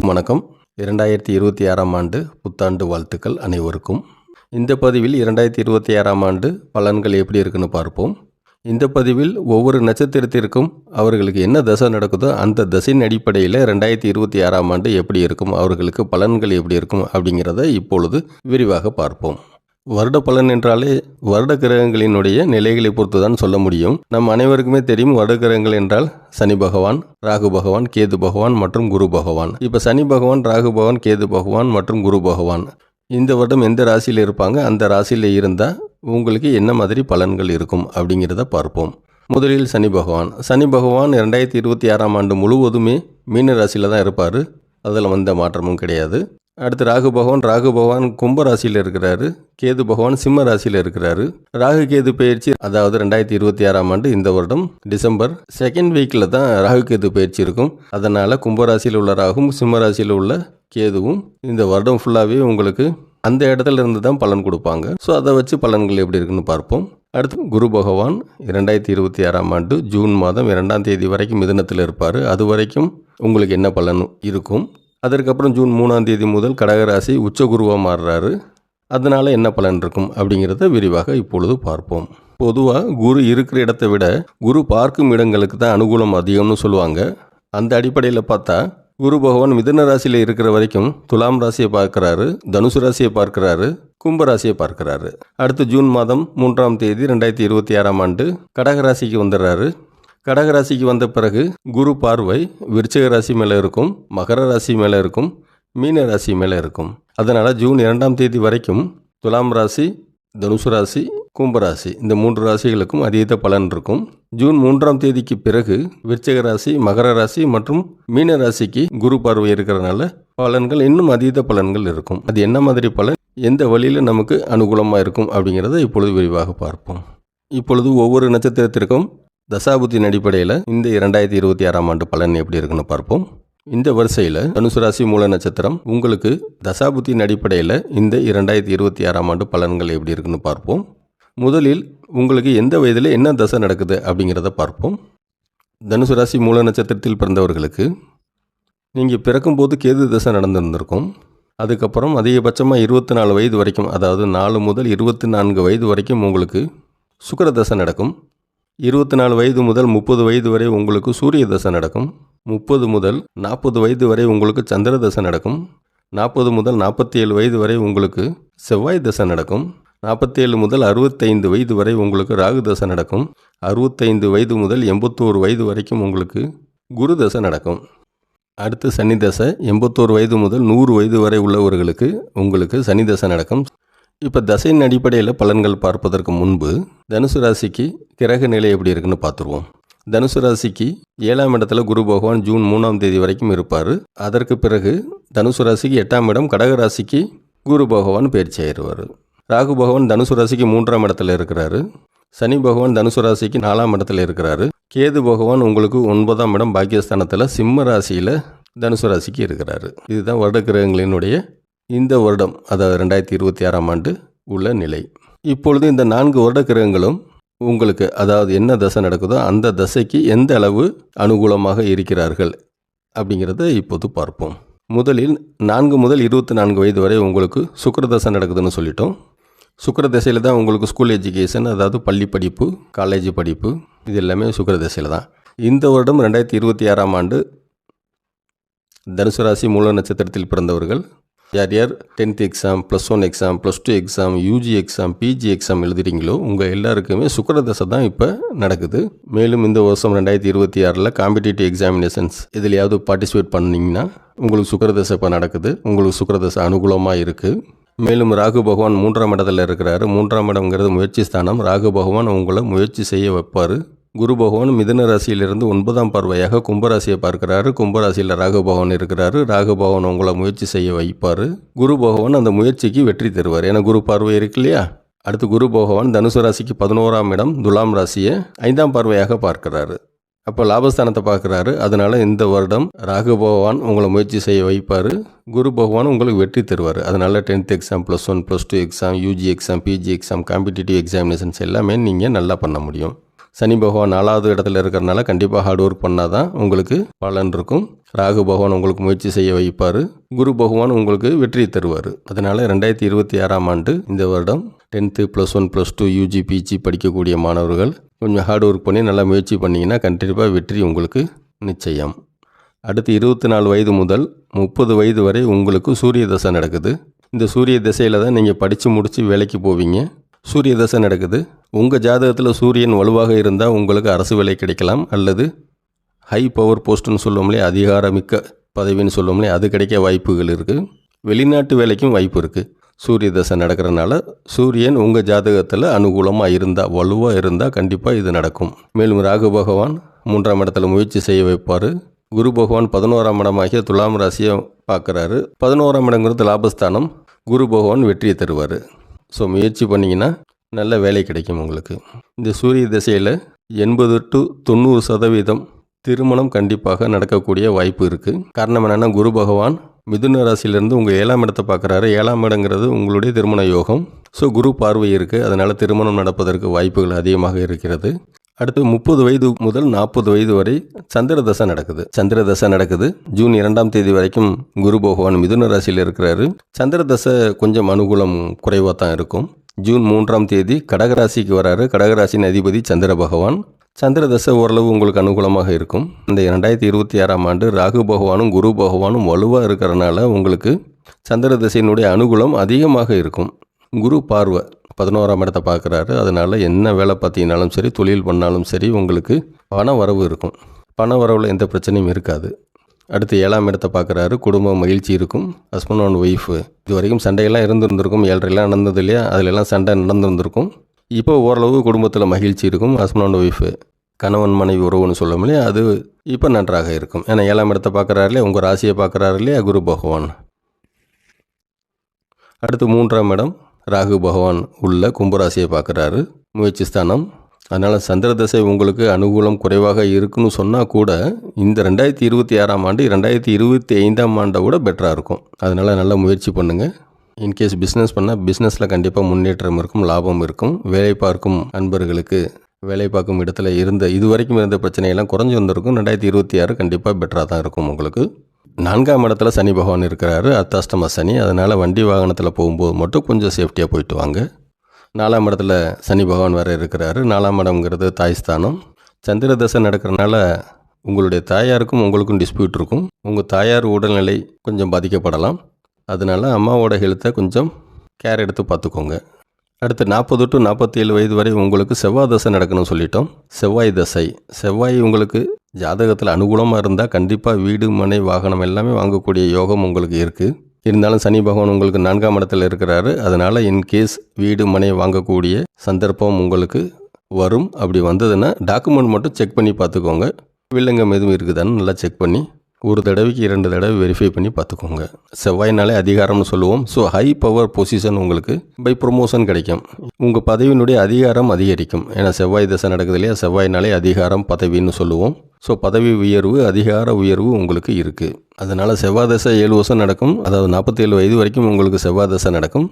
வணக்கம். 2026ஆம் ஆண்டு புத்தாண்டு வாழ்த்துக்கள் அனைவருக்கும். இந்த பதிவில் 2026ஆம் ஆண்டு பலன்கள் எப்படி இருக்குன்னு பார்ப்போம். இந்த பதிவில் ஒவ்வொரு நட்சத்திரத்திற்கும் அவர்களுக்கு என்ன தசை நடக்குதோ அந்த தசையின் அடிப்படையில் 2026ஆம் ஆண்டு எப்படி இருக்கும், அவர்களுக்கு பலன்கள் எப்படி இருக்கும் அப்படிங்கிறத இப்பொழுது விரிவாக பார்ப்போம். வருட பலன் என்றாலே வருட கிரகங்களினுடைய நிலைகளை பொறுத்து தான் சொல்ல முடியும். நம் அனைவருக்குமே தெரியும், வருட கிரகங்கள் என்றால் சனி பகவான், ராகு பகவான், கேது பகவான் மற்றும் குரு பகவான். இப்போ சனி பகவான், ராகு பகவான், கேது பகவான் மற்றும் குரு பகவான் இந்த வருடம் எந்த ராசியில் இருப்பாங்க, அந்த ராசியில் இருந்தால் உங்களுக்கு என்ன மாதிரி பலன்கள் இருக்கும் அப்படிங்கிறத பார்ப்போம். முதலில் சனி பகவான். சனி பகவான் 2026ஆம் ஆண்டு முழுவதுமே மீன ராசியில் தான் இருப்பார். அதில் எந்த மாற்றமும் கிடையாது. அடுத்து ராகு பகவான் கும்ப ராசியில் இருக்கிறாரு. கேது பகவான் சிம்ம ராசியில் இருக்கிறாரு. ராகு கேது பயிற்சி, அதாவது 2026ஆம் ஆண்டு இந்த வருடம் டிசம்பர் 2nd வீக்கில் தான் ராகு கேது பயிற்சி இருக்கும். அதனால் கும்ப ராசியில் உள்ள ராகும் சிம்ம ராசியில் உள்ள கேதுவும் இந்த வருடம் ஃபுல்லாகவே உங்களுக்கு அந்த இடத்துல இருந்து தான் பலன் கொடுப்பாங்க. ஸோ அதை வச்சு பலன்கள் எப்படி இருக்குன்னு பார்ப்போம். அடுத்து குரு பகவான் 2026ஆம் ஆண்டு ஜூன் மாதம் 2ஆம் தேதி வரைக்கும் மிதுனத்தில் இருப்பார். அது வரைக்கும் உங்களுக்கு என்ன பலன் இருக்கும். அதற்கப்புறம் ஜூன் 3ஆம் தேதி முதல் கடகராசி உச்சகுருவாக மாறுறாரு. அதனால் என்ன பலன் இருக்கும் அப்படிங்கிறத விரிவாக இப்பொழுது பார்ப்போம். பொதுவாக குரு இருக்கிற இடத்தை விட குரு பார்க்கும் இடங்களுக்கு தான் அனுகூலம் அதிகம்னு சொல்லுவாங்க. அந்த அடிப்படையில் பார்த்தா குரு பகவான் மிதுன ராசியில் இருக்கிற வரைக்கும் துலாம் ராசியை பார்க்குறாரு, தனுசு ராசியை பார்க்குறாரு, கும்ப ராசியை பார்க்குறாரு. அடுத்து ஜூன் மாதம் 3ஆம் தேதி 2026ஆம் ஆண்டு கடகராசிக்கு வந்துடுறாரு. கடகராசிக்கு வந்த பிறகு குரு பார்வை விருச்சிக ராசி மேலே இருக்கும், மகர ராசி மேலே இருக்கும், மீன ராசி மேலே இருக்கும். அதனால் ஜூன் 2ஆம் தேதி வரைக்கும் துலாம் ராசி, தனுசு ராசி, கும்பராசி இந்த 3 ராசிகளுக்கும் அதீத பலன் இருக்கும். ஜூன் 3ஆம் தேதிக்கு பிறகு விருச்சிக ராசி, மகர ராசி மற்றும் மீன ராசிக்கு குரு பார்வை இருக்கிறதுனால பலன்கள் இன்னும் அதீத பலன்கள் இருக்கும். அது என்ன மாதிரி பலன், எந்த வழியில் நமக்கு அனுகூலமாக இருக்கும் அப்படிங்கிறத இப்பொழுது விரிவாக பார்ப்போம். இப்பொழுது ஒவ்வொரு நட்சத்திரத்திற்கும் தசாபுத்தின் அடிப்படையில் இந்த 2026ஆம் ஆண்டு பலன் எப்படி இருக்குன்னு பார்ப்போம். இந்த வரிசையில் தனுசு ராசி மூல நட்சத்திரம் உங்களுக்கு தசாபுத்தின் அடிப்படையில் இந்த 2026ஆம் ஆண்டு பலன்கள் எப்படி இருக்குன்னு பார்ப்போம். முதலில் உங்களுக்கு எந்த வயதில் என்ன தசை நடக்குது அப்படிங்கிறத பார்ப்போம். தனுசு ராசி மூல நட்சத்திரத்தில் பிறந்தவர்களுக்கு நீங்கள் பிறக்கும்போது கேது தசை நடந்திருந்திருக்கும். அதுக்கப்புறம் அதிகபட்சமாக 24 வயது வரைக்கும், அதாவது 4 முதல் 24 வயது வரைக்கும் உங்களுக்கு சுக்கிர தசை நடக்கும். 24 வயது முதல் 30 வயது வரை உங்களுக்கு சூரிய தசை நடக்கும். 30 முதல் 40 வயது வரை உங்களுக்கு சந்திர தசை நடக்கும். 40 முதல் 47 வயது வரை உங்களுக்கு செவ்வாய் தசை நடக்கும். 47 முதல் 65 வயது வரை உங்களுக்கு ராகு தசை நடக்கும். 65 வயது முதல் 81 வயது வரைக்கும் உங்களுக்கு குரு தசை நடக்கும். அடுத்து சனி தசை. 81 வயது முதல் 100 வயது வரை உள்ளவர்களுக்கு உங்களுக்கு சனி தசை நடக்கும். இப்போ தசையின் அடிப்படையில் பலன்கள் பார்ப்பதற்கு முன்பு தனுசு ராசிக்கு கிரக நிலை எப்படி இருக்குன்னு பார்த்துருவோம். தனுசு ராசிக்கு 7ஆம் இடத்துல குரு பகவான் ஜூன் 3ஆம் தேதி வரைக்கும் இருப்பார். அதற்கு பிறகு தனுசு ராசிக்கு 8ஆம் இடம் கடக ராசிக்கு குரு பகவான் பயிற்சி ஆயிடுவார். ராகு பகவான் தனுசு ராசிக்கு 3ஆம் இடத்துல இருக்கிறாரு. சனி பகவான் தனுசு ராசிக்கு 4ஆம் இடத்துல இருக்கிறாரு. கேது பகவான் உங்களுக்கு 9ஆம் இடம் பாக்கியஸ்தானத்தில் சிம்ம ராசியில் தனுசு ராசிக்கு இருக்கிறாரு. இதுதான் வருட கிரகங்களினுடைய இந்த வருடம், அதாவது 2026ஆம் ஆண்டு உள்ள நிலை. இப்பொழுது இந்த 4 வருட கிரகங்களும் உங்களுக்கு, அதாவது என்ன தசை நடக்குதோ அந்த தசைக்கு எந்த அளவு அனுகூலமாக இருக்கிறார்கள் அப்படிங்கிறத இப்போது பார்ப்போம். முதலில் 4 முதல் 24 வயது வரை உங்களுக்கு சுக்கிர தசை நடக்குதுன்னு சொல்லிட்டோம். சுக்கிர தசையில் தான் உங்களுக்கு ஸ்கூல் எஜுகேஷன், அதாவது பள்ளி படிப்பு, காலேஜ் படிப்பு, இது எல்லாமே சுக்கிர தசையில் தான். இந்த வருடம் 2026ஆம் ஆண்டு தனுசு ராசி மூல நட்சத்திரத்தில் பிறந்தவர்கள் யார் 10th exam, +1 exam, +2 exam, UG exam, PG exam எழுதுறீங்களோ உங்கள் எல்லாருக்குமே சுக்கிர தசை தான் இப்போ நடக்குது. மேலும் இந்த வருஷம் 2026 காம்படிட்டிவ் எக்ஸாமினேஷன்ஸ் எதுலையாவது பார்ட்டிசிபேட் பண்ணிங்கன்னா உங்களுக்கு சுக்கிர தசை இப்போ நடக்குது. உங்களுக்கு சுக்கிர தசை அனுகூலமாக இருக்குது. மேலும் ராகு பகவான் 3ஆம் இடத்துல இருக்கிறாரு. 3ஆம் இடம்ங்கிறது முயற்சி ஸ்தானம். ராகு பகவான் உங்களை முயற்சி செய்ய வைப்பார். குரு பகவான் மிதுன ராசியிலிருந்து 9ஆம் பார்வையாக கும்பராசியை பார்க்கிறாரு. கும்பராசியில் ராகு பகவான் இருக்கிறாரு. ராகு பகவான் உங்களை முயற்சி செய்ய வைப்பார். குரு பகவான் அந்த முயற்சிக்கு வெற்றி தருவார். ஏன்னா குரு பார்வை இருக்கு இல்லையா. அடுத்து குரு பகவான் தனுசு ராசிக்கு 11ஆம் இடம் துலாம் ராசியை 5ஆம் பார்வையாக பார்க்கிறாரு. அப்போ லாபஸ்தானத்தை பார்க்குறாரு. அதனால் இந்த வருடம் ராகு பகவான் உங்களை முயற்சி செய்ய வைப்பார். குரு பகவான் உங்களுக்கு வெற்றி தருவார். அதனால் 10th exam, +1 +2 exam, UG exam, PG exam, competitive examinations எல்லாமே நீங்கள் நல்லா பண்ண முடியும். சனி பகவான் 4வது இடத்துல இருக்கிறனால கண்டிப்பாக ஹார்ட் ஒர்க் பண்ணால் தான் உங்களுக்கு பலன் இருக்கும். ராகு பகவான் உங்களுக்கு முயற்சி செய்ய வைப்பார். குரு பகவான் உங்களுக்கு வெற்றி தருவார். அதனால் 2026ஆம் ஆண்டு இந்த வருடம் 10th +1 +2 UG PG படிக்கக்கூடிய மாணவர்கள் கொஞ்சம் ஹார்ட் ஒர்க் பண்ணி நல்லா முயற்சி பண்ணிங்கன்னா கண்டிப்பாக வெற்றி உங்களுக்கு நிச்சயம். அடுத்து 24 வயது முதல் 30 வயது வரை உங்களுக்கு சூரிய தசை நடக்குது. இந்த சூரிய தசையில் தான் நீங்கள் படித்து முடித்து வேலைக்கு போவீங்க. சூரிய தசை நடக்குது. உங்கள் ஜாதகத்தில் சூரியன் வலுவாக இருந்தால் உங்களுக்கு அரசு வேலை கிடைக்கலாம், அல்லது ஹை பவர் போஸ்ட்டுன்னு சொல்லுவோம்லே, அதிகாரமிக்க பதவின்னு சொல்லுவோம்லே, அது கிடைக்க வாய்ப்புகள் இருக்குது. வெளிநாட்டு வேலைக்கும் வாய்ப்பு இருக்குது. சூரிய தசை நடக்கிறனால சூரியன் உங்கள் ஜாதகத்தில் அனுகூலமாக இருந்தால், வலுவாக இருந்தால் கண்டிப்பாக இது நடக்கும். மேலும் ராகு பகவான் 3ஆம் இடத்துல முயற்சி செய்ய வைப்பார். குரு பகவான் 11ஆம் இடமாகிய துலாம் ராசியை பார்க்குறாரு. 11ஆம் இடங்கிறது லாபஸ்தானம். குரு பகவான் வெற்றியை தருவார். ஸோ முயற்சி பண்ணிங்கன்னா நல்ல வேலை கிடைக்கும் உங்களுக்கு. இந்த சூரிய திசையில் 80 to 90% திருமணம் கண்டிப்பாக நடக்கக்கூடிய வாய்ப்பு இருக்குது. காரணம் என்னென்னா, குரு பகவான் மிதுன ராசியிலேருந்து உங்கள் 7ஆம் இடத்தை பார்க்குறாரு. 7ஆம் இடங்கிறது உங்களுடைய திருமண யோகம். ஸோ குரு பார்வை இருக்குது. அதனால் திருமணம் நடப்பதற்கு வாய்ப்புகள் அதிகமாக இருக்கிறது. அடுத்து 30 வயது முதல் 40 வயது வரை சந்திர தசை நடக்குது. சந்திர தசை நடக்குது. ஜூன் 2ஆம் தேதி வரைக்கும் குரு பகவான் மிதுன ராசியில் இருக்கிறாரு. சந்திர தசை கொஞ்சம் அனுகூலம் குறைவாக தான் இருக்கும். ஜூன் 3ஆம் தேதி கடகராசிக்கு வராரு. கடகராசியின் அதிபதி சந்திர பகவான். சந்திர தசை ஓரளவு உங்களுக்கு அனுகூலமாக இருக்கும். இந்த 2026ஆம் ஆண்டு ராகு பகவானும் குரு பகவானும் வலுவாக இருக்கிறனால உங்களுக்கு சந்திர தசையினுடைய அனுகூலம் அதிகமாக இருக்கும். குரு பார்வை 11ஆம் இடத்தை பார்க்குறாரு. அதனால் என்ன வேலை பார்த்தீங்கன்னாலும் சரி, தொழில் பண்ணாலும் சரி, உங்களுக்கு பண வரவு இருக்கும். பண வரவில் எந்த பிரச்சனையும் இருக்காது. அடுத்து 7ஆம் இடத்தை பார்க்குறாரு. குடும்ப மகிழ்ச்சி இருக்கும். ஹஸ்பண்ட் அண்ட் ஒய்ஃபு இது வரைக்கும் சண்டையெல்லாம் இருந்திருக்கும். 7.5 நடந்தது இல்லையா, அதிலெல்லாம் சண்டை நடந்துருந்துருக்கும். இப்போ ஓரளவு குடும்பத்தில் மகிழ்ச்சி இருக்கும். ஹஸ்பண்ட் அண்ட் ஒய்ஃபு கணவன் மனைவி உறவுன்னு சொல்லும் இல்லையா, அது இப்போ நன்றாக இருக்கும். ஏன்னா 7ஆம் இடத்தை பார்க்குறாரு இல்லையா, உங்கள் ராசியை பார்க்குறாரு இல்லையா குரு பகவான். அடுத்து 3ஆம் இடம் ராகு பகவான் உள்ள கும்பராசியை பார்க்குறாரு, முயற்சி ஸ்தானம். அதனால் சந்திர தசை உங்களுக்கு அனுகூலம் குறைவாக இருக்குன்னு சொன்னால் கூட இந்த 2026ஆம் ஆண்டு 2025ஆம் ஆண்டை விட பெட்டராக இருக்கும். அதனால் நல்லா முயற்சி பண்ணுங்கள். இன்கேஸ் பிஸ்னஸ் பண்ணால் பிஸ்னஸில் கண்டிப்பாக முன்னேற்றம் இருக்கும், லாபம் இருக்கும். வேலை பார்க்கும் அன்பர்களுக்கு வேலை பார்க்கும் இடத்துல இது வரைக்கும் இருந்த பிரச்சனையெல்லாம் குறைஞ்சி வந்திருக்கும். 2026 கண்டிப்பாக பெட்டராக தான் இருக்கும் உங்களுக்கு. 4ஆம் இடத்துல சனி பகவான் இருக்கிறாரு, அர்த்தாஷ்டம சனி. அதனால் வண்டி வாகனத்தில் போகும்போது மட்டும் கொஞ்சம் சேஃப்டியாக போயிட்டு வாங்க. 4ஆம் இடத்துல சனி பகவான் வேறு இருக்கிறாரு. 4ஆம் இடம்ங்கிறது தாய்ஸ்தானம். சந்திர தசை நடக்கிறனால உங்களுடைய தாயாருக்கும் உங்களுக்கும் டிஸ்பியூட் இருக்கும். உங்கள் தாயார் உடல்நிலை கொஞ்சம் பாதிக்கப்படலாம். அதனால் அம்மாவோட ஹெல்த்தை கொஞ்சம் கேர் எடுத்து பார்த்துக்கோங்க. அடுத்து 40 to 47 வயது வரை உங்களுக்கு செவ்வாய் தசை நடக்கணும்னு சொல்லிட்டோம். செவ்வாய் தசை, செவ்வாய் உங்களுக்கு ஜாதகத்தில் அனுகூலமாக இருந்தால் கண்டிப்பாக வீடு மனை வாகனம் எல்லாமே வாங்கக்கூடிய யோகம் உங்களுக்கு இருக்குது. இருந்தாலும் சனி பகவான் உங்களுக்கு 4ஆம் இடத்துல இருக்கிறாரு. அதனால் இன்கேஸ் வீடு மனை வாங்கக்கூடிய சந்தர்ப்பம் உங்களுக்கு வரும். அப்படி வந்ததுன்னா டாக்குமெண்ட் மட்டும் செக் பண்ணி பார்த்துக்கோங்க. வில்லங்கம் எதுவும் இருக்குதான்னு நல்லா செக் பண்ணி ஒரு தடவைக்கு 2 தடவை வெரிஃபை பண்ணி பார்த்துக்கோங்க. செவ்வாய்னாலே அதிகாரம்னு சொல்லுவோம். ஸோ ஹை பவர் பொசிஷன் உங்களுக்கு பை ப்ரொமோஷன் கிடைக்கும். உங்கள் பதவியினுடைய அதிகாரம் அதிகரிக்கும். ஏன்னா செவ்வாய் தசை நடக்குது இல்லையா, செவ்வாய்னாலே அதிகாரம் பதவின்னு சொல்லுவோம். ஸோ பதவி உயர்வு, அதிகார உயர்வு உங்களுக்கு இருக்குது. அதனால் செவ்வாய் தசை 7 வருஷம் நடக்கும். அதாவது 47 வயது வரைக்கும் உங்களுக்கு செவ்வாய் தசை நடக்கும்.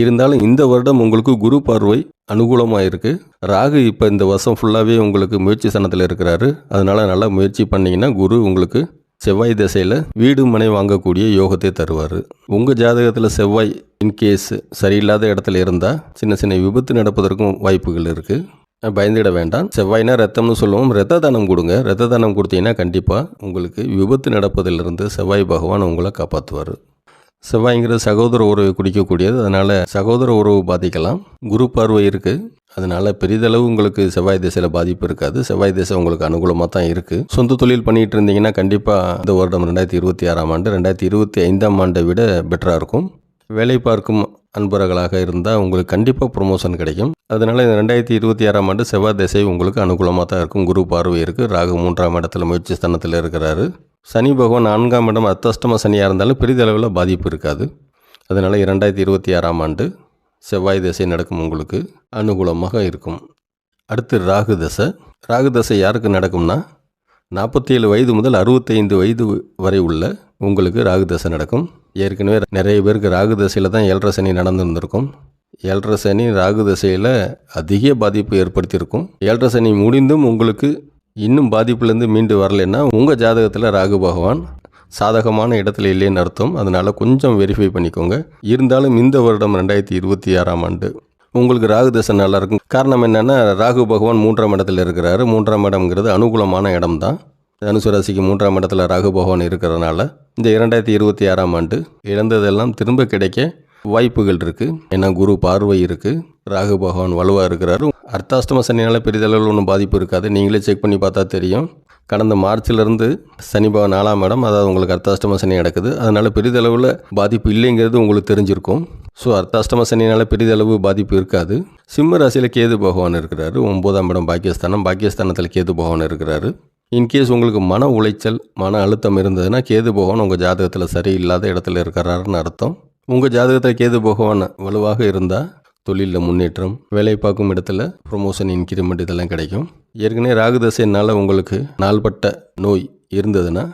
இருந்தாலும் இந்த வருடம் உங்களுக்கு குரு பார்வை அனுகூலமாக இருக்குது. ராகு இப்போ இந்த வருஷம் ஃபுல்லாகவே உங்களுக்கு முயற்சி ஸ்தானத்தில் இருக்கிறாரு. அதனால் நல்லா முயற்சி பண்ணிங்கன்னா குரு உங்களுக்கு செவ்வாய் திசையில் வீடு மனை வாங்கக்கூடிய யோகத்தை தருவார். உங்கள் ஜாதகத்தில் செவ்வாய் இன்கேஸ் சரியில்லாத இடத்துல இருந்தால் சின்ன சின்ன விபத்து நடப்பதற்கும் வாய்ப்புகள் இருக்குது. பயந்துட வேண்டாம். செவ்வாய்னா ரத்தம்னு சொல்லுவோம். ரத்த தானம் கொடுங்க. ரத்த தானம் கொடுத்தீங்கன்னா கண்டிப்பாக உங்களுக்கு விபத்து நடப்பதிலிருந்து செவ்வாய் பகவான் உங்களை காப்பாற்றுவார். செவ்வாய்ங்கிறது சகோதர உறவை குடிக்கக்கூடியது. அதனால் சகோதர உறவு பாதிக்கலாம். குரு பார்வை இருக்குது. அதனால் பெரிதளவு உங்களுக்கு செவ்வாய் திசையில் பாதிப்பு இருக்காது. செவ்வாய் திசை உங்களுக்கு அனுகூலமாக தான் இருக்குது. சொந்த தொழில் பண்ணிகிட்டு இருந்தீங்கன்னா கண்டிப்பாக இந்த வருடம் 2026ஆம் ஆண்டு 2025ஆம் ஆண்டை விட பெட்டராக இருக்கும். வேலை பார்க்கும் அன்பர்களாக இருந்தால் உங்களுக்கு கண்டிப்பாக ப்ரொமோஷன் கிடைக்கும். அதனால் இந்த 2026ஆம் ஆண்டு செவ்வாய் திசை உங்களுக்கு அனுகூலமாக தான் இருக்கும். குரு பார்வை இருக்குது. ராகு 3ஆம் இடத்துல முயற்சி ஸ்தானத்தில் இருக்கிறாரு. சனி பகவான் 4ஆம் இடம் அர்த்தாஷ்டம சனியாக இருந்தாலும் பெரிதளவில் பாதிப்பு இருக்காது. அதனால் 2026ஆம் ஆண்டு செவ்வாய் திசை நடக்கும் உங்களுக்கு அனுகூலமாக இருக்கும். அடுத்து ராகு தசை. ராகு தசை யாருக்கு நடக்கும்னா 47 வயது முதல் 65 வயது வரை உள்ள உங்களுக்கு ராகு தசை நடக்கும். ஏற்கனவே நிறைய பேருக்கு ராகு தசையில் தான் 7.5 சனி நடந்துருந்துருக்கும். ஏழரை சனி ராகு திசையில் அதிக பாதிப்பு ஏற்படுத்தியிருக்கும். ஏழரை சனி முடிந்தும் உங்களுக்கு இன்னும் பாதிப்புலேருந்து மீண்டு வரலைன்னா உங்கள் ஜாதகத்தில் ராகு பகவான் சாதகமான இடத்துல இல்லைன்னு அர்த்தம். அதனால் கொஞ்சம் வெரிஃபை பண்ணிக்கோங்க. இருந்தாலும் இந்த வருடம் 2026ஆம் ஆண்டு உங்களுக்கு ராகு தசை நல்லாயிருக்கும். காரணம் என்னென்னா ராகு பகவான் 3ஆம் இடத்துல இருக்கிறாரு. 3ஆம் இடம்ங்கிறது அனுகூலமான இடம் தான். தனுசு ராசிக்கு 3ஆம் இடத்துல ராகு பகவான் இருக்கிறதுனால இந்த 2026ஆம் ஆண்டு இழந்ததெல்லாம் திரும்ப கிடைக்க வாய்ப்புகள் இருக்குது. ஏன்னா குரு பார்வை இருக்குது, ராகு பகவான் வலுவாக இருக்கிறாரு. அர்த்தாஷ்டம சனியால் பெரிதளவில் ஒன்றும் பாதிப்பு இருக்காது. நீங்களே செக் பண்ணி பார்த்தா தெரியும். கடந்த மார்ச்சிலேருந்து சனி பகவான் 4ஆம் இடம், அதாவது உங்களுக்கு அர்த்தாஷ்டம சனி நடக்குது. அதனால் பெரிதளவில் பாதிப்பு இல்லைங்கிறது உங்களுக்கு தெரிஞ்சிருக்கும். ஸோ அர்த்தாஷ்டம சனியால் பெரிதளவு பாதிப்பு இருக்காது. சிம்ம ராசியில் கேது பகவான் இருக்கிறாரு. 9ஆம் இடம் பாக்கியஸ்தானத்தில் கேது பகவான் இருக்கிறாரு. இன்கேஸ் உங்களுக்கு மன உளைச்சல், மன அழுத்தம் இருந்ததுன்னா கேது பகவான் உங்கள் ஜாதகத்தில் சரியில்லாத இடத்துல இருக்கிறாருன்னு அர்த்தம். உங்கள் ஜாதகத்தில் கேது பகவான் வலுவாக இருந்தால் தொழிலில் முன்னேற்றம், வேலை பார்க்கும் இடத்துல ப்ரொமோஷன், இன்க்ரிமெண்ட் இதெல்லாம் கிடைக்கும். ஏற்கனவே ராகு தசைனால் உங்களுக்கு நாள்பட்ட நோய் இருந்ததுன்னா,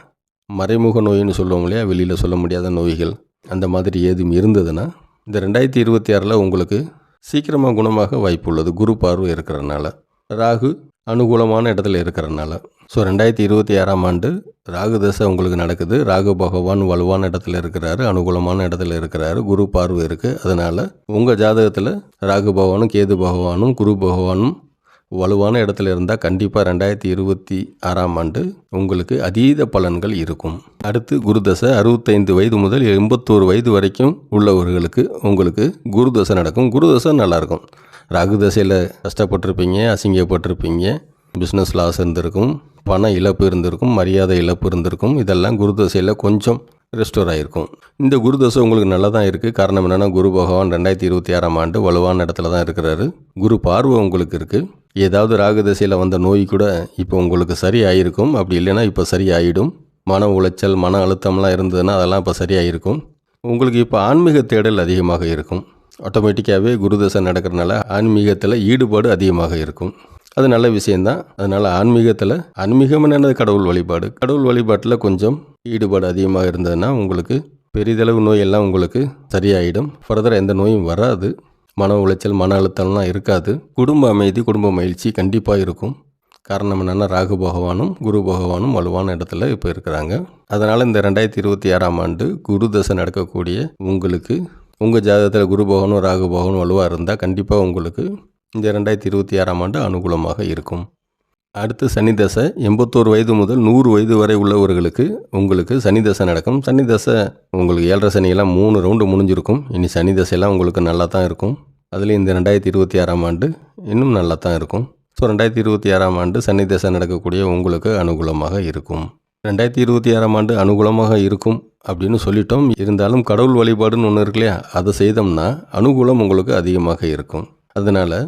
மறைமுக நோயின்னு சொல்லுவோம் இல்லையா, வெளியில் சொல்ல முடியாத நோய்கள், அந்த மாதிரி ஏதும் இருந்ததுன்னா இந்த 2026 உங்களுக்கு சீக்கிரமாக குணமாக வாய்ப்பு உள்ளது. குரு பார்வை இருக்கிறதுனால, ராகு அனுகூலமான இடத்துல இருக்கிறதுனால. ஸோ 2026ஆம் ஆண்டு ராகு தசை உங்களுக்கு நடக்குது. ராகு பகவான் வலுவான இடத்துல இருக்கிறாரு, அனுகூலமான இடத்துல இருக்கிறாரு, குரு பார்வை இருக்குது. அதனால் உங்கள் ஜாதகத்தில் ராகு பகவானும் கேது பகவானும் குரு பகவானும் வலுவான இடத்துல இருந்தால் கண்டிப்பாக 2026ஆம் ஆண்டு உங்களுக்கு அதீத பலன்கள் இருக்கும். அடுத்து குரு தசை 65 வயது முதல் 81 வயது வரைக்கும் உள்ளவர்களுக்கு உங்களுக்கு குரு தசை நடக்கும். குரு தசை நல்லாயிருக்கும். ராகு தசையில் கஷ்டப்பட்டிருப்பீங்க, அசிங்கப்பட்டிருப்பீங்க, பிஸ்னஸ் லாஸ் இருந்திருக்கும், பண இழப்பு இருந்திருக்கும், மரியாதை இழப்பு இருந்திருக்கும். இதெல்லாம் குரு தசையில் கொஞ்சம் ரெஸ்டோர் ஆகிருக்கும். இந்த குரு தசை உங்களுக்கு நல்லா தான் இருக்குது. காரணம் என்னென்னா குரு பகவான் 2026ஆம் ஆண்டு வலுவான இடத்துல தான் இருக்கிறாரு. குரு பார்வை உங்களுக்கு இருக்குது. ஏதாவது ராகு தசையில் வந்த நோய் கூட இப்போ உங்களுக்கு சரி ஆகிருக்கும். அப்படி இல்லைன்னா இப்போ சரி ஆகிடும். மன உளைச்சல், மன அழுத்தம்லாம் இருந்ததுன்னா அதெல்லாம் இப்போ சரியாயிருக்கும். உங்களுக்கு இப்போ ஆன்மீக தேடல் அதிகமாக இருக்கும். ஆட்டோமேட்டிக்காகவே குரு தசை நடக்கிறதுனால ஆன்மீகத்தில் ஈடுபாடு அதிகமாக இருக்கும். அது நல்ல விஷயந்தான். அதனால் ஆன்மீகம் என்னது, கடவுள் வழிபாடு. கடவுள் வழிபாட்டில் கொஞ்சம் ஈடுபாடு அதிகமாக இருந்ததுன்னா உங்களுக்கு பெரிதளவு நோயெல்லாம் உங்களுக்கு சரியாயிடும். ஃபர்தராக எந்த நோயும் வராது. மன உளைச்சல், மன அழுத்தம்லாம் இருக்காது. குடும்ப அமைதி, குடும்ப மகிழ்ச்சி கண்டிப்பாக இருக்கும். காரணம் என்னென்னா ராகு பகவானும் குரு பகவானும் வலுவான இடத்துல இப்போ இருக்கிறாங்க. அதனால் இந்த 2026ஆம் ஆண்டு குரு தசை நடக்கக்கூடிய உங்களுக்கு உங்கள் ஜாதகத்தில் குரு பகவானும் ராகு பகவானும் வலுவாக இருந்தால் கண்டிப்பாக உங்களுக்கு இந்த 2026ஆம் ஆண்டு அனுகூலமாக இருக்கும். அடுத்து சனி தசை 81 வயது முதல் 100 வயது வரை உள்ளவர்களுக்கு உங்களுக்கு சனி தசை நடக்கும். சனி தசை உங்களுக்கு 7.5 சனியெல்லாம் 3 ரவுண்டு முடிஞ்சிருக்கும். இனி சனி தசையெல்லாம் உங்களுக்கு நல்லா தான் இருக்கும். அதுலேயும் இந்த 2026ஆம் ஆண்டு இன்னும் நல்லா தான் இருக்கும். ஸோ 2026ஆம் ஆண்டு சனி தசை நடக்கக்கூடிய உங்களுக்கு அனுகூலமாக இருக்கும். 2026ஆம் ஆண்டு அனுகூலமாக இருக்கும் அப்படின்னு சொல்லிட்டோம். இருந்தாலும் கடவுள் வழிபாடுன்னு ஒன்று இருக்கு இல்லையா, அதை செய்தோம்னா அனுகூலம் உங்களுக்கு அதிகமாக இருக்கும். அதனால்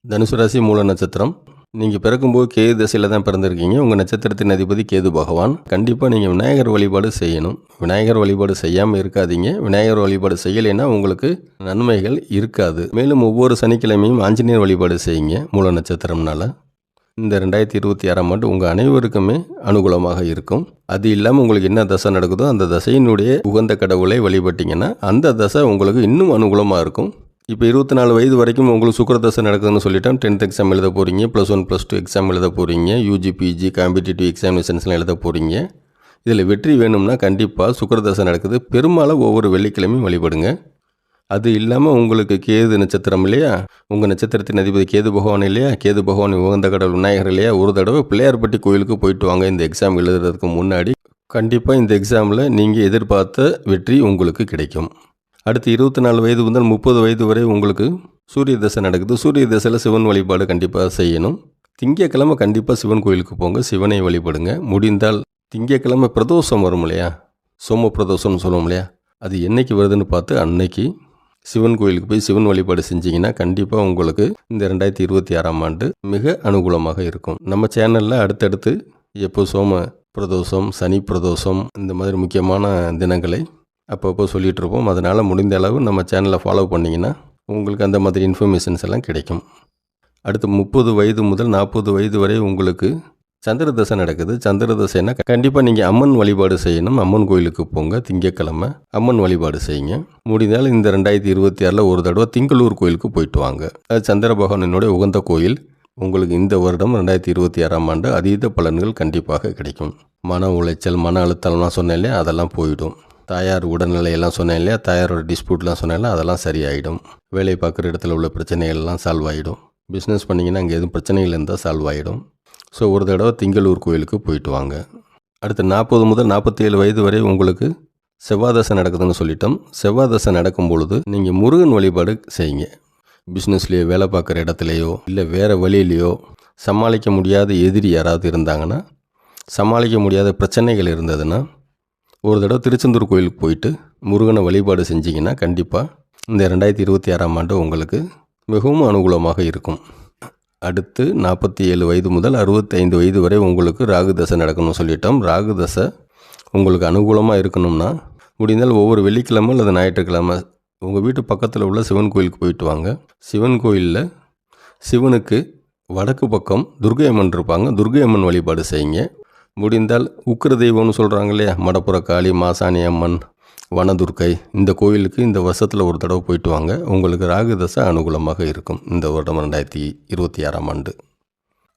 தனுசு ராசி மூல நட்சத்திரம், நீங்கள் பிறக்கும்போது கேது தசையில் தான் பிறந்திருக்கீங்க. உங்கள் நட்சத்திரத்தின் அதிபதி கேது பகவான். கண்டிப்பாக நீங்கள் விநாயகர் வழிபாடு செய்யணும். விநாயகர் வழிபாடு செய்யாமல் இருக்காதீங்க. விநாயகர் வழிபாடு செய்யலைன்னா உங்களுக்கு நன்மைகள் இருக்காது. மேலும் ஒவ்வொரு சனிக்கிழமையும் ஆஞ்சநேயர் வழிபாடு செய்யுங்க. மூல நட்சத்திரம்னால இந்த 2026ஆம் ஆண்டு உங்கள் அனைவருக்குமே அனுகூலமாக இருக்கும். அது இல்லாமல் உங்களுக்கு என்ன தசை நடக்குதோ அந்த தசையினுடைய உகந்த கடவுளை வழிபட்டிங்கன்னா அந்த தசை உங்களுக்கு இன்னும் அனுகூலமாக இருக்கும். இப்போ 24 வயது வரைக்கும் உங்களுக்கு சுக்கிர தசை நடக்குதுன்னு சொல்லிட்டோம். 10th எக்ஸாம் எழுத போகிறீங்க, +1 +2 எக்ஸாம் எழுத போகிறீங்க, யூஜி பிஜி காம்படிட்டிவ் எக்ஸாமினேஷன்ஸ்லாம் எழுத போகிறீங்க. இதில் வெற்றி வேணும்னா கண்டிப்பாக சுக்கிர தசை நடக்குது. பெரும்பாலும் ஒவ்வொரு வெள்ளிக்கிழமையும் வழிபடுங்க. அது இல்லாமல் உங்களுக்கு கேது நட்சத்திரம் இல்லையா, உங்கள் நட்சத்திரத்தின் அதிபதி கேது பகவான் இல்லையா, கேது பகவான் உகந்த கடவுள் விநாயகர் இல்லையா, ஒரு தடவை பிள்ளையார்பட்டி கோயிலுக்கு போயிட்டு வாங்க. இந்த எக்ஸாம் எழுதுறதுக்கு முன்னாடி கண்டிப்பாக இந்த எக்ஸாமில் நீங்கள் எதிர்பார்த்த வெற்றி உங்களுக்கு கிடைக்கும். அடுத்து 24 வயது முதல் 30 வயது வரை உங்களுக்கு சூரிய தசை நடக்குது. சூரிய தசையில் சிவன் வழிபாடு கண்டிப்பாக செய்யணும். திங்கக்கிழமை கண்டிப்பாக சிவன் கோயிலுக்கு போங்க, சிவனை வழிபடுங்க. முடிந்தால் திங்கக்கிழமை பிரதோஷம் வரும் இல்லையா, சோம பிரதோஷம்னு சொல்லுவோம் இல்லையா, அது என்றைக்கு வருதுன்னு பார்த்து அன்னைக்கு சிவன் கோயிலுக்கு போய் சிவன் வழிபாடு செஞ்சிங்கன்னா கண்டிப்பாக உங்களுக்கு இந்த 2026ஆம் ஆண்டு மிக அனுகூலமாக இருக்கும். நம்ம சேனலில் அடுத்தடுத்து எப்போ சோம பிரதோஷம், சனி பிரதோஷம், இந்த மாதிரி முக்கியமான தினங்களை அப்பப்போ சொல்லிகிட்டு இருப்போம். அதனால் முடிந்த அளவு நம்ம சேனலை ஃபாலோ பண்ணிங்கன்னா உங்களுக்கு அந்த மாதிரி இன்ஃபர்மேஷன்ஸ் எல்லாம் கிடைக்கும். அடுத்து 30 வயது முதல் 40 வயது வரை உங்களுக்கு சந்திர தசை நடக்குது. சந்திர தசைன்னா கண்டிப்பாக நீங்கள் அம்மன் வழிபாடு செய்யணும். அம்மன் கோயிலுக்கு போங்க. திங்கக்கிழமை அம்மன் வழிபாடு செய்யுங்க. முடிந்தால் இந்த 2026 ஒரு தடவை திங்களூர் கோயிலுக்கு போயிட்டு வாங்க. அது சந்திர பகவானினுடைய உகந்த கோயில். உங்களுக்கு இந்த வருடம் 2026 அதீத பலன்கள் கண்டிப்பாக கிடைக்கும். மன உளைச்சல், மன அழுத்தம்லாம் சொன்னேன் இல்லையா, அதெல்லாம் போயிடும். தாயார் உடல்நிலையெல்லாம் சொன்னேன் இல்லையா, தாயாரோட டிஸ்பியூட்லாம் சொன்னேன், அதெல்லாம் சரியாயிடும். வேலை பார்க்குற இடத்துல உள்ள பிரச்சனைகள்லாம் சால்வ் ஆகிடும். பிஸ்னஸ் பண்ணிங்கன்னா அங்கே எதுவும் பிரச்சனைகள் இருந்தால் சால்வ் ஆகிடும். ஸோ ஒரு தடவை திங்களூர் கோயிலுக்கு போயிட்டு வாங்க. அடுத்து 40 முதல் 47 வயது வரை உங்களுக்கு செவ்வாதசை நடக்குதுன்னு சொல்லிட்டோம். செவ்வாதசை நடக்கும் பொழுது நீங்கள் முருகன் வழிபாடு செய்யுங்க. பிஸ்னஸ்லேயோ, வேலை பார்க்குற இடத்துலையோ, இல்லை வேறு வழியிலையோ சமாளிக்க முடியாத எதிரி யாராவது இருந்தாங்கன்னா, சமாளிக்க முடியாத பிரச்சனைகள் இருந்ததுன்னா, ஒரு தடவை திருச்செந்தூர் கோயிலுக்கு போயிட்டு முருகனை வழிபாடு செஞ்சிங்கன்னா கண்டிப்பாக இந்த 2026 உங்களுக்கு மிகவும் அனுகூலமாக இருக்கும். அடுத்து 47 வயது முதல் 65 வயது வரை உங்களுக்கு ராகு தசை நடக்கணும்னு சொல்லிட்டோம். ராகு தசை உங்களுக்கு அனுகூலமாக இருக்கணும்னா முடிந்தால் ஒவ்வொரு வெள்ளிக்கிழமை அல்லது ஞாயிற்றுக்கிழமை உங்கள் வீட்டு பக்கத்தில் உள்ள சிவன் கோயிலுக்கு போயிட்டு வாங்க. சிவன் கோயிலில் சிவனுக்கு வடக்கு பக்கம் துர்க்கை அம்மன் இருப்பாங்க. துர்க்கை அம்மன் வழிபாடு செய்யுங்க. முடிந்தால் உக்கிர தெய்வம்னு சொல்கிறாங்க இல்லையா, மடப்புற காளி, மாசாணி அம்மன், வனதுர்க்கை, இந்த கோயிலுக்கு இந்த வருஷத்தில் ஒரு தடவை போயிட்டு வாங்க. உங்களுக்கு ராகு தசை அனுகூலமாக இருக்கும் இந்த வருடம் 2026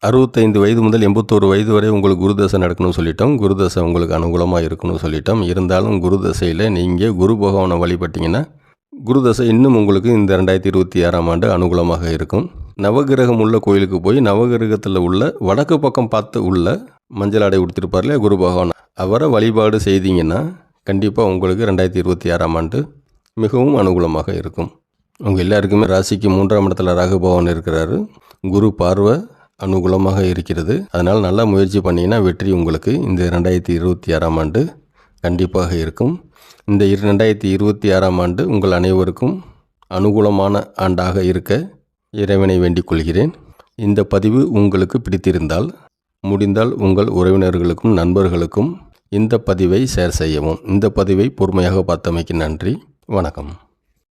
65 வயது முதல் 81 வயது வரை உங்களுக்கு குரு தசை நடக்கணும்னு சொல்லிட்டோம். குரு தசை உங்களுக்கு அனுகூலமாக இருக்கணும்னு சொல்லிட்டோம். இருந்தாலும் குரு தசையில் நீங்கள் குரு பகவானை வழிபட்டிங்கன்னா குரு தசை இன்னும் உங்களுக்கு இந்த 2026 அனுகூலமாக இருக்கும். நவகிரகம் உள்ள கோயிலுக்கு போய் நவகிரகத்தில் உள்ள வடக்கு பக்கம் பார்த்து உள்ள மஞ்சள் ஆடை உடுத்திருப்பார் இல்லையா குரு பகவான், அவரை வழிபாடு செய்தீங்கன்னா கண்டிப்பாக உங்களுக்கு 2026 மிகவும் அனுகூலமாக இருக்கும். உங்கள் எல்லாருக்குமே ராசிக்கு 3ஆம் இடத்துல ராகு பகவான் இருக்கிறாரு. குரு பார்வை அனுகூலமாக இருக்கிறது. அதனால் நல்லா முயற்சி பண்ணிங்கன்னா வெற்றி உங்களுக்கு இந்த 2026 கண்டிப்பாக இருக்கும். இந்த 2026 உங்கள் அனைவருக்கும் அனுகூலமான ஆண்டாக இருக்க இறைவனை வேண்டிக் கொள்கிறேன். இந்த பதிவு உங்களுக்கு பிடித்திருந்தால் முடிந்தால் உங்கள் உறவினர்களுக்கும் நண்பர்களுக்கும் இந்த பதிவை ஷேர் செய்யவும். இந்த பதிவை பொறுமையாக பார்த்தமைக்கு நன்றி. வணக்கம்.